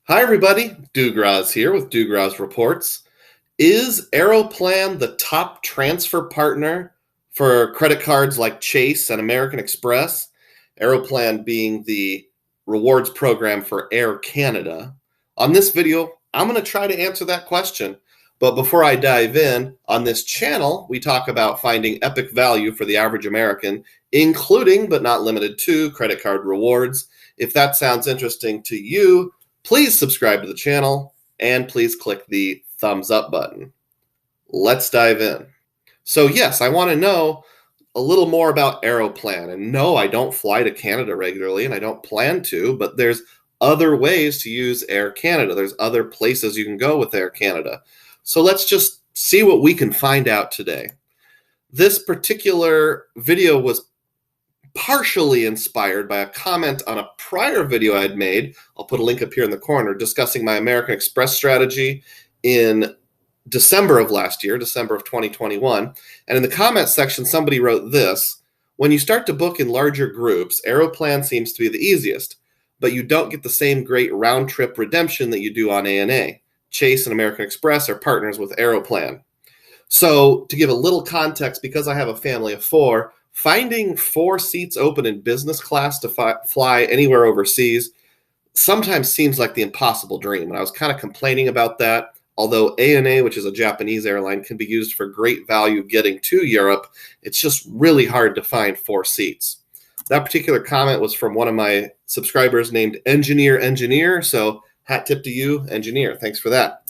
Hi, everybody. Dugraz here with Dugraz Reports. Is Aeroplan the top transfer partner for credit cards like Chase and American Express? Aeroplan being the rewards program for Air Canada. On this video, I'm going to try to answer that question. But before I dive in, on this channel, we talk about finding epic value for the average American, including but not limited to credit card rewards. If that sounds interesting to you, please subscribe to the channel and please click the thumbs up button. Let's dive in. So yes, I want to know a little more about Aeroplan. And no, I don't fly to Canada regularly and I don't plan to, but there's other ways to use Air Canada. There's other places you can go with Air Canada. So let's just see what we can find out today. This particular video was partially inspired by a comment on a prior video I had made. I'll put a link up here in the corner discussing my American Express strategy in December of last year, December of 2021. And in the comment section, somebody wrote this: when you start to book in larger groups, Aeroplan seems to be the easiest, but you don't get the same great round trip redemption that you do on ANA. Chase and American Express are partners with Aeroplan. So to give a little context, because I have a family of four, finding 4 seats open in business class to fly anywhere overseas sometimes seems like the impossible dream. And I was kind of complaining about that. Although ANA, which is a Japanese airline, can be used for great value getting to Europe, it's just really hard to find 4 seats. That particular comment was from one of my subscribers named Engineer. So hat tip to you, Engineer. Thanks for that.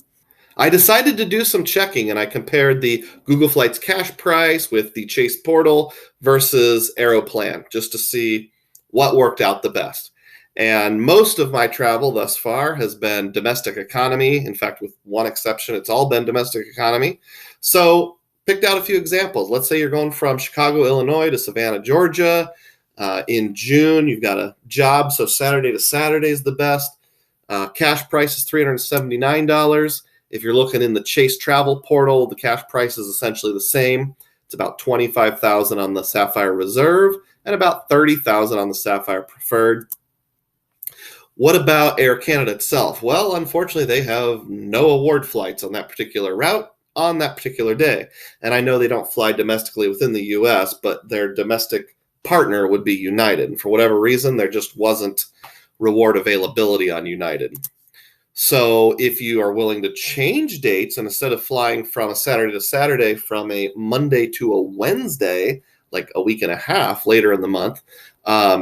I decided to do some checking, and I compared the Google Flights cash price with the Chase portal versus Aeroplan just to see what worked out the best. And most of my travel thus far has been domestic economy. In fact, with one exception, it's all been domestic economy. So picked out a few examples. Let's say you're going from Chicago, Illinois to Savannah, Georgia. In June, you've got a job, so Saturday to Saturday is the best. Cash price is $379. If you're looking in the Chase travel portal, the cash price is essentially the same. It's about $25,000 on the Sapphire Reserve and about $30,000 on the Sapphire Preferred. What about Air Canada itself? Well, unfortunately, they have no award flights on that particular route on that particular day. And I know they don't fly domestically within the U.S., but their domestic partner would be United. And for whatever reason, there just wasn't reward availability on United. So if you are willing to change dates, and instead of flying from a Saturday to Saturday, from a Monday to a Wednesday, like a week and a half later in the month,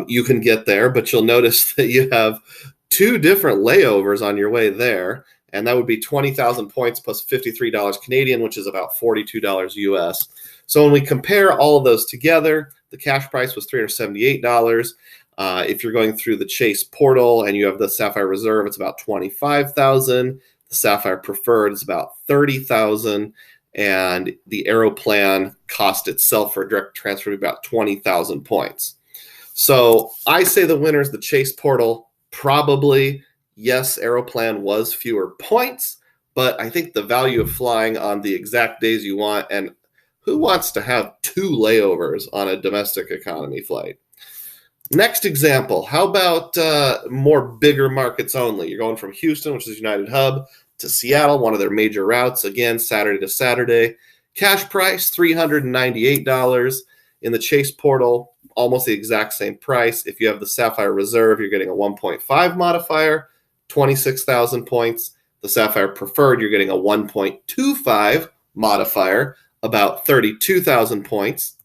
you can get there, but you'll notice that you have 2 different layovers on your way there, and that would be 20,000 points plus $53 Canadian, which is about $42 US. So when we compare all of those together, the cash price was $378. If you're going through the Chase portal and you have the Sapphire Reserve, it's about $25,000. The Sapphire Preferred is about $30,000. And the Aeroplan cost itself for a direct transfer to about 20,000 points. So I say the winner is the Chase portal. Probably, yes, Aeroplan was fewer points, but I think the value of flying on the exact days you want, and who wants to have 2 layovers on a domestic economy flight? Next example, how about more bigger markets only? You're going from Houston, which is United Hub, to Seattle, one of their major routes, again, Saturday to Saturday. Cash price, $398. In the Chase portal, almost the exact same price. If you have the Sapphire Reserve, you're getting a 1.5 modifier, 26,000 points. The Sapphire Preferred, you're getting a 1.25 modifier, about 32,000 points.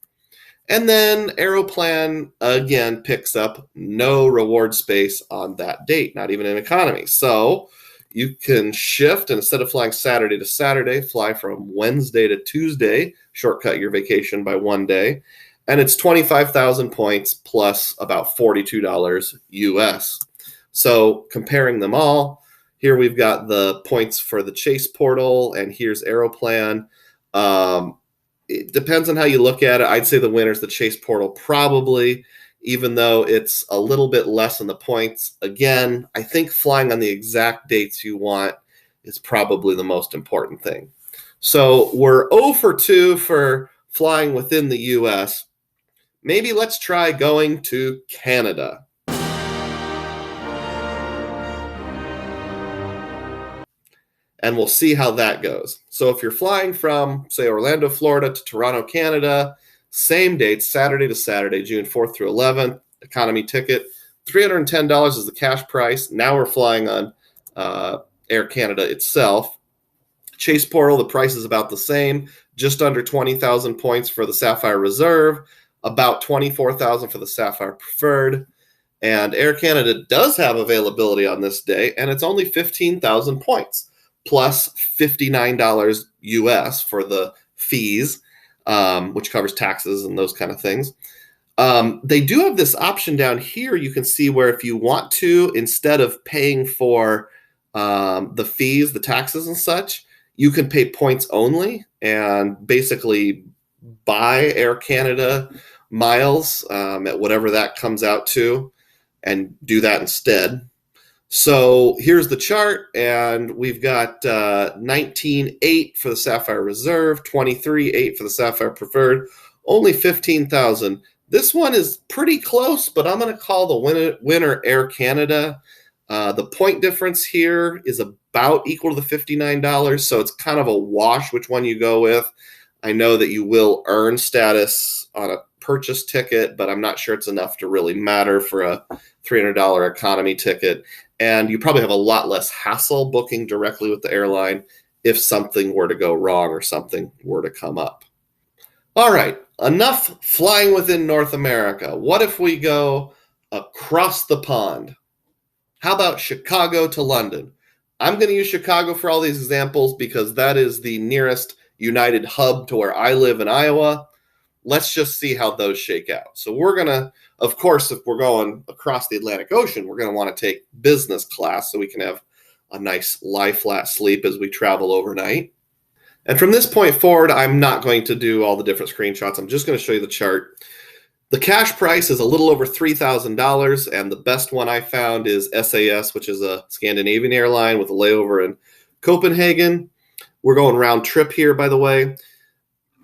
And then Aeroplan, again, picks up no reward space on that date, not even in economy. So you can shift, and instead of flying Saturday to Saturday, fly from Wednesday to Tuesday, shortcut your vacation by 1 day. And it's 25,000 points plus about $42 US. So comparing them all, here we've got the points for the Chase portal, and here's Aeroplan. It depends on how you look at it. I'd say the winner is the Chase portal, probably, even though it's a little bit less in the points. Again, I think flying on the exact dates you want is probably the most important thing. So we're 0 for 2 for flying within the U.S. Maybe let's try going to Canada. and we'll see how that goes. So if you're flying from, say, Orlando, Florida to Toronto, Canada, same dates, Saturday to Saturday, June 4th through 11th, economy ticket, $310 is the cash price. Now we're flying on Air Canada itself. Chase Portal, the price is about the same, just under 20,000 points for the Sapphire Reserve, about 24,000 for the Sapphire Preferred. And Air Canada does have availability on this day, and it's only 15,000 points, plus $59 US for the fees, which covers taxes and those kind of things. They do have this option down here. You can see where if you want to, instead of paying for the fees, the taxes and such, you can pay points only and basically buy Air Canada miles at whatever that comes out to and do that instead. So here's the chart, and we've got 19.8 for the Sapphire Reserve, 23.8 for the Sapphire Preferred, only 15,000. This one is pretty close, but I'm going to call the winner Air Canada. The point difference here is about equal to the $59, so it's kind of a wash which one you go with. I know that you will earn status on a purchase ticket, but I'm not sure it's enough to really matter for a $300 economy ticket. And you probably have a lot less hassle booking directly with the airline if something were to go wrong or something were to come up. All right, enough flying within North America. What if we go across the pond? How about Chicago to London? I'm going to use Chicago for all these examples because that is the nearest United hub to where I live in Iowa. Let's just see how those shake out. So we're going to, of course, if we're going across the Atlantic Ocean, we're going to want to take business class so we can have a nice lie-flat sleep as we travel overnight. And from this point forward, I'm not going to do all the different screenshots. I'm just going to show you the chart. The cash price is a little over $3,000, and the best one I found is SAS, which is a Scandinavian airline with a layover in Copenhagen. We're going round trip here, by the way.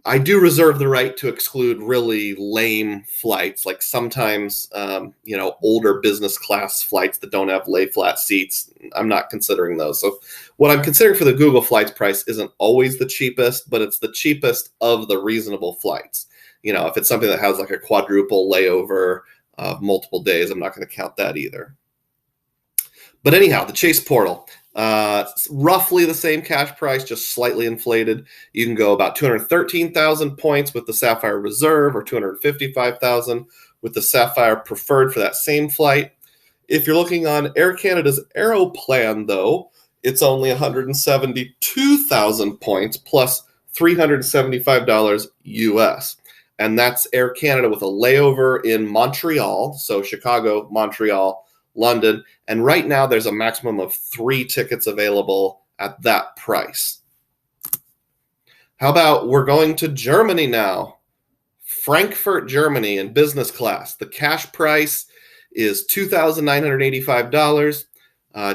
I do reserve the right to exclude really lame flights, like sometimes, older business class flights that don't have lay flat seats. I'm not considering those. So what I'm considering for the Google Flights price isn't always the cheapest, but it's the cheapest of the reasonable flights. If it's something that has like a quadruple layover of multiple days, I'm not going to count that either. But anyhow, the Chase Portal, roughly the same cash price, just slightly inflated. You can go about 213,000 points with the Sapphire Reserve or 255,000 with the Sapphire Preferred for that same flight. If you're looking on Air Canada's Aeroplan, though, it's only 172,000 points plus $375 US. And that's Air Canada with a layover in Montreal, so Chicago, Montreal, London, and right now there's a maximum of 3 tickets available at that price. How about we're going to Germany now? Frankfurt, Germany in business class. The cash price is $2,985.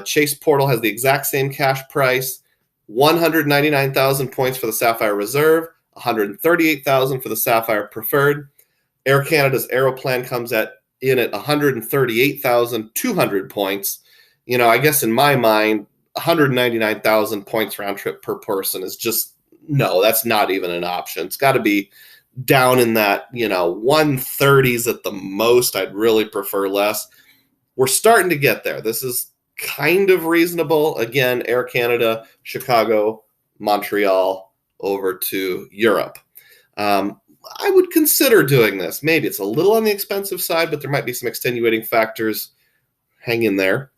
Chase Portal has the exact same cash price, 199,000 points for the Sapphire Reserve, 138,000 for the Sapphire Preferred. Air Canada's Aeroplan comes in at 138,200 points. I guess in my mind, 199,000 points round trip per person is just, no, that's not even an option. It's got to be down in that, 130s at the most. I'd really prefer less. We're starting to get there. This is kind of reasonable. Again, Air Canada, Chicago, Montreal, over to Europe. I would consider doing this. Maybe it's a little on the expensive side, but there might be some extenuating factors. Hang in there.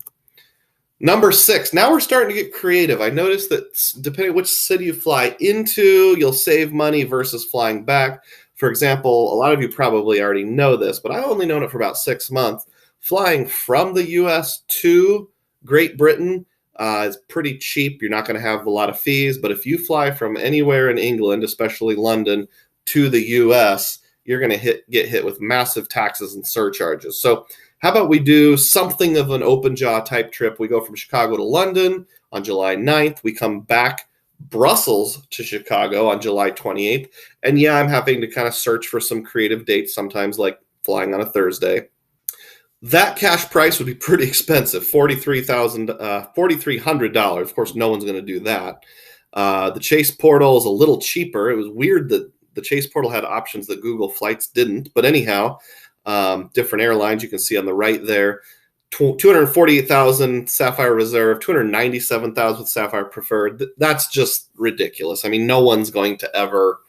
Number 6. Now we're starting to get creative. I noticed that depending on which city you fly into, you'll save money versus flying back. For example, a lot of you probably already know this, but I've only known it for about 6 months. Flying from the U.S. to Great Britain is pretty cheap. You're not going to have a lot of fees, but if you fly from anywhere in England, especially London, to the U.S., you're going to get hit with massive taxes and surcharges. So how about we do something of an open jaw type trip? We go from Chicago to London on July 9th. We come back Brussels to Chicago on July 28th. And yeah, I'm having to kind of search for some creative dates, sometimes like flying on a Thursday. That cash price would be pretty expensive, $4,300. Of course, no one's going to do that. The Chase portal is a little cheaper. It was weird that the Chase portal had options that Google Flights didn't. But anyhow, different airlines you can see on the right there. 248,000 Sapphire Reserve, 297,000 with Sapphire Preferred. That's just ridiculous. I mean, no one's going to ever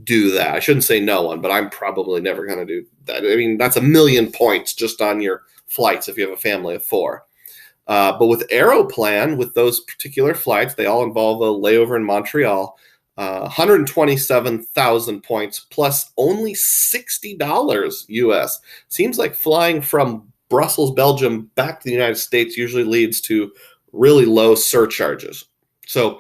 do that. I shouldn't say no one, but I'm probably never going to do that. I mean, that's 1,000,000 points just on your flights if you have a family of 4. But with Aeroplan, with those particular flights, they all involve a layover in Montreal. 127,000 points plus only $60 US. Seems like flying from Brussels, Belgium, back to the United States usually leads to really low surcharges. So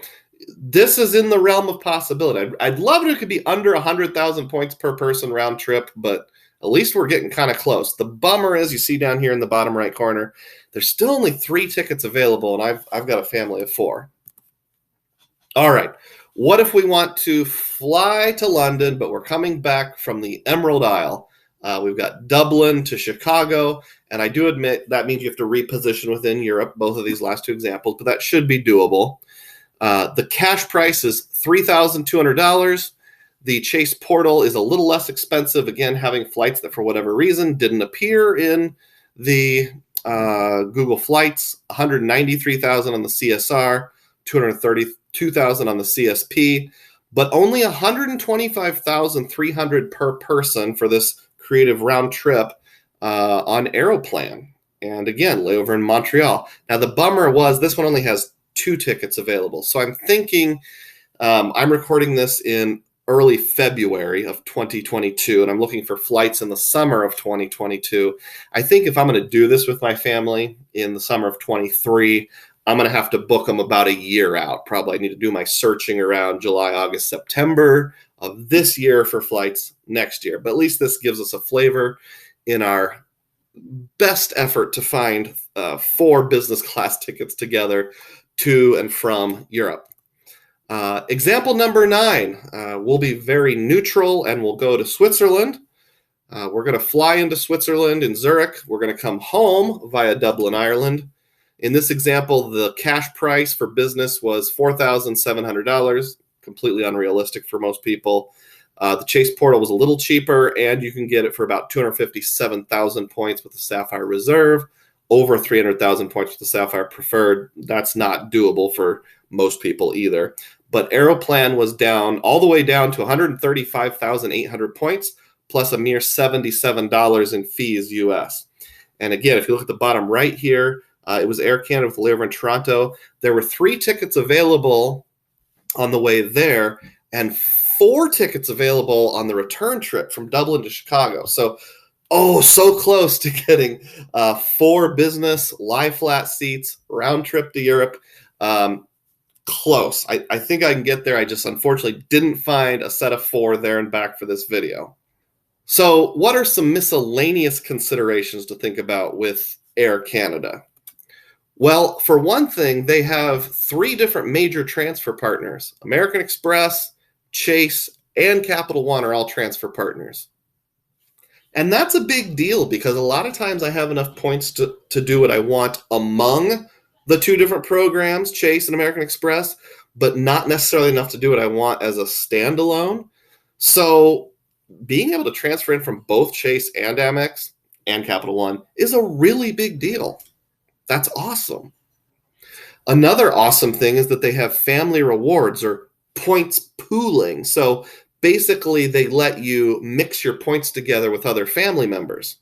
this is in the realm of possibility. I'd love it if it could be under 100,000 points per person round trip, but at least we're getting kind of close. The bummer is, you see down here in the bottom right corner, there's still only 3 tickets available, and I've got a family of 4. All right. What if we want to fly to London, but we're coming back from the Emerald Isle? We've got Dublin to Chicago, and I do admit that means you have to reposition within Europe, both of these last 2 examples, but that should be doable. The cash price is $3,200. The Chase portal is a little less expensive, again, having flights that for whatever reason didn't appear in the Google Flights. 193,000 on the CSR, 232,000 on the CSP, but only 125,300 per person for this creative round trip on Aeroplan. And again, layover in Montreal. Now, the bummer was this one only has 2 tickets available. So I'm thinking, I'm recording this in early February of 2022, and I'm looking for flights in the summer of 2022. I think if I'm going to do this with my family in the summer of 23, I'm going to have to book them about a year out. Probably I need to do my searching around July, August, September of this year for flights next year. But at least this gives us a flavor in our best effort to find 4 business class tickets together to and from Europe. Example number 9, we'll be very neutral and we'll go to Switzerland. We're going to fly into Switzerland in Zurich. We're going to come home via Dublin, Ireland. In this example, the cash price for business was $4,700, completely unrealistic for most people. The Chase portal was a little cheaper, and you can get it for about 257,000 points with the Sapphire Reserve, over 300,000 points with the Sapphire Preferred. That's not doable for most people either. But Aeroplan was down all the way down to 135,800 points, plus a mere $77 in fees US. And again, if you look at the bottom right here, it was Air Canada with a layover in Toronto. There were 3 tickets available on the way there, and 4 tickets available on the return trip from Dublin to Chicago. So close to getting 4 business lie flat seats, round trip to Europe. Close. I think I can get there. I just unfortunately didn't find a set of 4 there and back for this video. So what are some miscellaneous considerations to think about with Air Canada? Well, for one thing, they have 3 different major transfer partners. American Express, Chase, and Capital One are all transfer partners. And that's a big deal because a lot of times I have enough points to do what I want among the 2 different programs, Chase and American Express, but not necessarily enough to do what I want as a standalone. So being able to transfer in from both Chase and Amex and Capital One is a really big deal. That's awesome. Another awesome thing is that they have family rewards or points pooling. So basically, they let you mix your points together with other family members.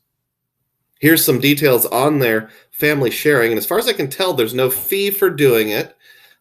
Here's some details on their family sharing. And as far as I can tell, there's no fee for doing it.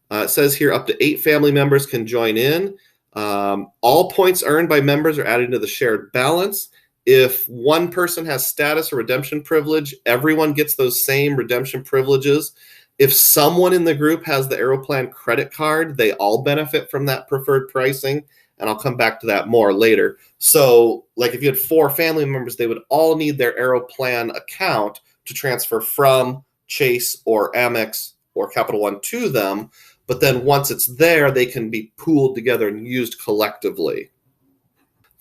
It says here up to 8 family members can join in. All points earned by members are added to the shared balance. If one person has status or redemption privilege, everyone gets those same redemption privileges. If someone in the group has the Aeroplan credit card, they all benefit from that preferred pricing. And I'll come back to that more later. So like if you had 4 family members, they would all need their Aeroplan account to transfer from Chase or Amex or Capital One to them. But then once it's there, they can be pooled together and used collectively.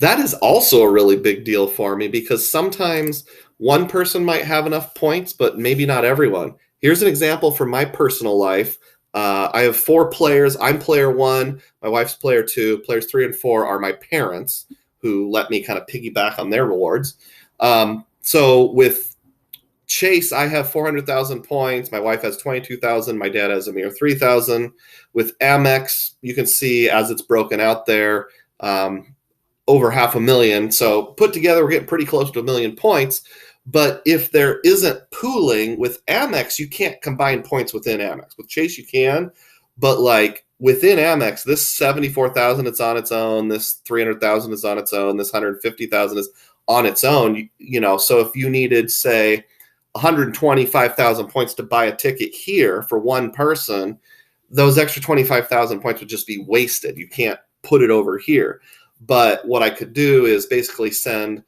That is also a really big deal for me because sometimes One person might have enough points, but maybe not everyone. Here's an example from my personal life. I have 4 players. I'm player 1. My wife's player 2. Players 3 and 4 are my parents, who let me kind of piggyback on their rewards. So with Chase, I have 400,000 points. My wife has 22,000. My dad has a mere 3,000. With Amex, you can see as it's broken out there, over 500,000. So put together, we're getting pretty close to 1 million points. But if there isn't pooling with Amex, you can't combine points within Amex. With Chase, you can, but like within Amex, this 74,000 is on its own. This 300,000 is on its own. This 150,000 is on its own. So if you needed, say, 125,000 points to buy a ticket here for one person, those extra 25,000 points would just be wasted. You can't put it over here. But what I could do is basically send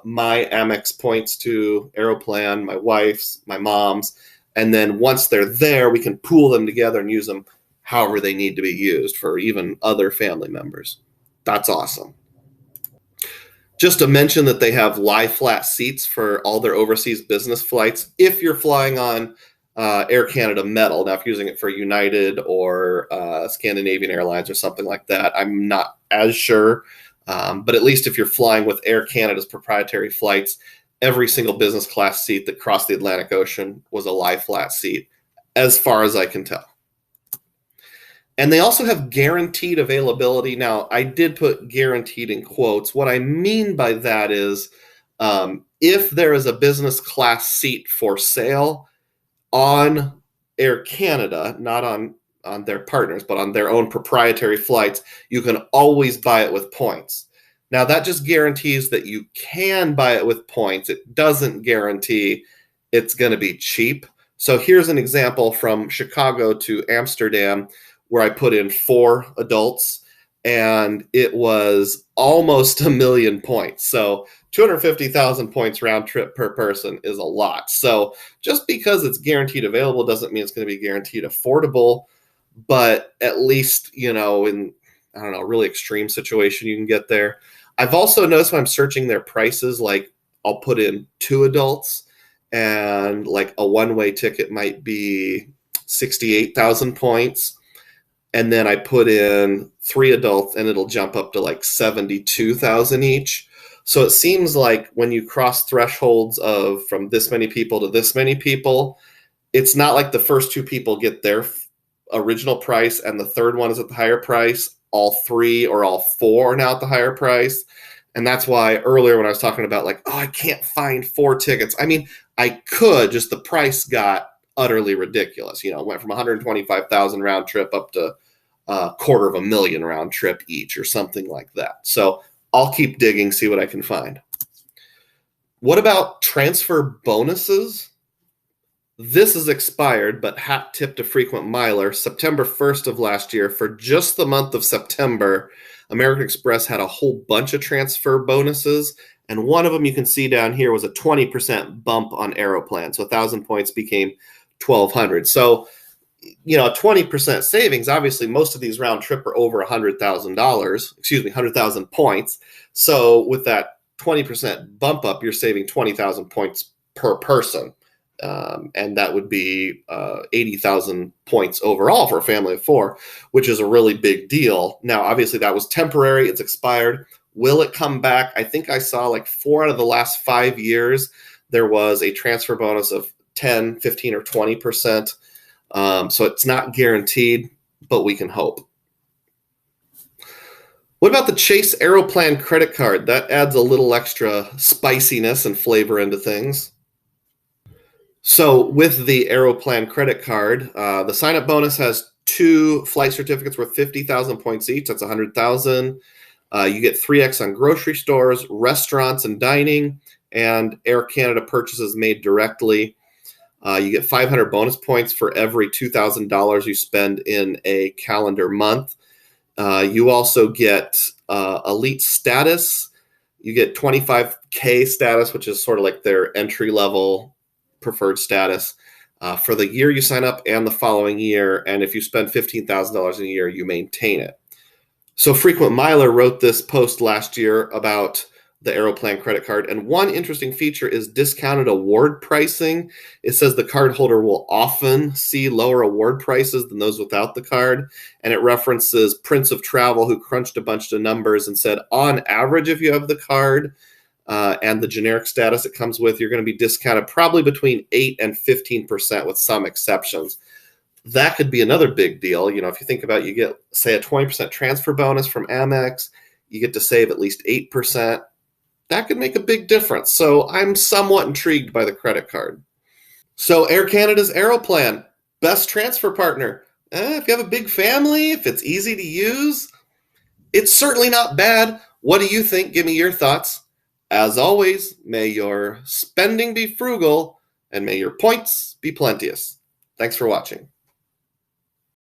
my Amex points to Aeroplan, my wife's, my mom's, and then once they're there, we can pool them together and use them however they need to be used for even other family members. That's awesome. Just to mention that they have lie flat seats for all their overseas business flights if you're flying on Air Canada Metal. Now, if you're using it for United or Scandinavian Airlines or something like that, I'm not as sure. But at least if you're flying with Air Canada's proprietary flights, every single business class seat that crossed the Atlantic Ocean was a lie flat seat, as far as I can tell. And they also have guaranteed availability. Now, I did put guaranteed in quotes. What I mean by that is if there is a business class seat for sale on Air Canada, not on their partners, but on their own proprietary flights, you can always buy it with points. Now, that just guarantees that you can buy it with points. It doesn't guarantee it's going to be cheap. So here's an example from Chicago to Amsterdam, where I put in 4 adults, and it was almost 1 million points. So 250,000 points round trip per person is a lot. So just because it's guaranteed available doesn't mean it's going to be guaranteed affordable, but at least, in, I don't know, a really extreme situation, you can get there. I've also noticed when I'm searching their prices, like I'll put in 2 adults and like a one-way ticket might be 68,000 points. And then I put in 3 adults and it'll jump up to like 72,000 each. So it seems like when you cross thresholds of from this many people to this many people, it's not like the first 2 people get their original price and the third one is at the higher price. All 3 or all 4 are now at the higher price. And that's why earlier when I was talking about like, I can't find 4 tickets. I mean, I could, just the price got utterly ridiculous. It went from 125,000 round trip up to $250,000 round trip each or something like that. So I'll keep digging, see what I can find. What about transfer bonuses? This is expired, but hat tip to frequent miler. September 1st of last year, for just the month of September, American Express had a whole bunch of transfer bonuses, and one of them you can see down here was a 20% bump on Aeroplan. So 1,000 points became 1,200. So, 20% savings. Obviously, most of these round trip are over $100,000, 100,000 points. So with that 20% bump up, you're saving 20,000 points per person. And that would be 80,000 points overall for a family of 4, which is a really big deal. Now, obviously, that was temporary. It's expired. Will it come back? I think I saw like 4 out of the last 5 years, there was a transfer bonus of 10, 15, or 20%. So it's not guaranteed, but we can hope. What about the Chase Aeroplan credit card? That adds a little extra spiciness and flavor into things. So with the Aeroplan credit card, the sign-up bonus has 2 flight certificates worth 50,000 points each. That's 100,000. You get 3x on grocery stores, restaurants, and dining, and Air Canada purchases made directly. You get 500 bonus points for every $2,000 you spend in a calendar month. You also get elite status. You get 25K status, which is sort of like their entry-level preferred status for the year you sign up and the following year. And if you spend $15,000 in a year, you maintain it. So Frequent Miler wrote this post last year about the Aeroplan credit card. And one interesting feature is discounted award pricing. It says the cardholder will often see lower award prices than those without the card. And it references Prince of Travel, who crunched a bunch of numbers and said, on average, if you have the card and the generic status it comes with, you're going to be discounted probably between 8 and 15% with some exceptions. That could be another big deal. You know, if you think about, you get, say, a 20% transfer bonus from Amex, you get to save at least 8%. That could make a big difference. So I'm somewhat intrigued by the credit card. So Air Canada's Aeroplan, best transfer partner. If you have a big family, if it's easy to use, it's certainly not bad. What do you think? Give me your thoughts. As always, may your spending be frugal and may your points be plenteous. Thanks for watching.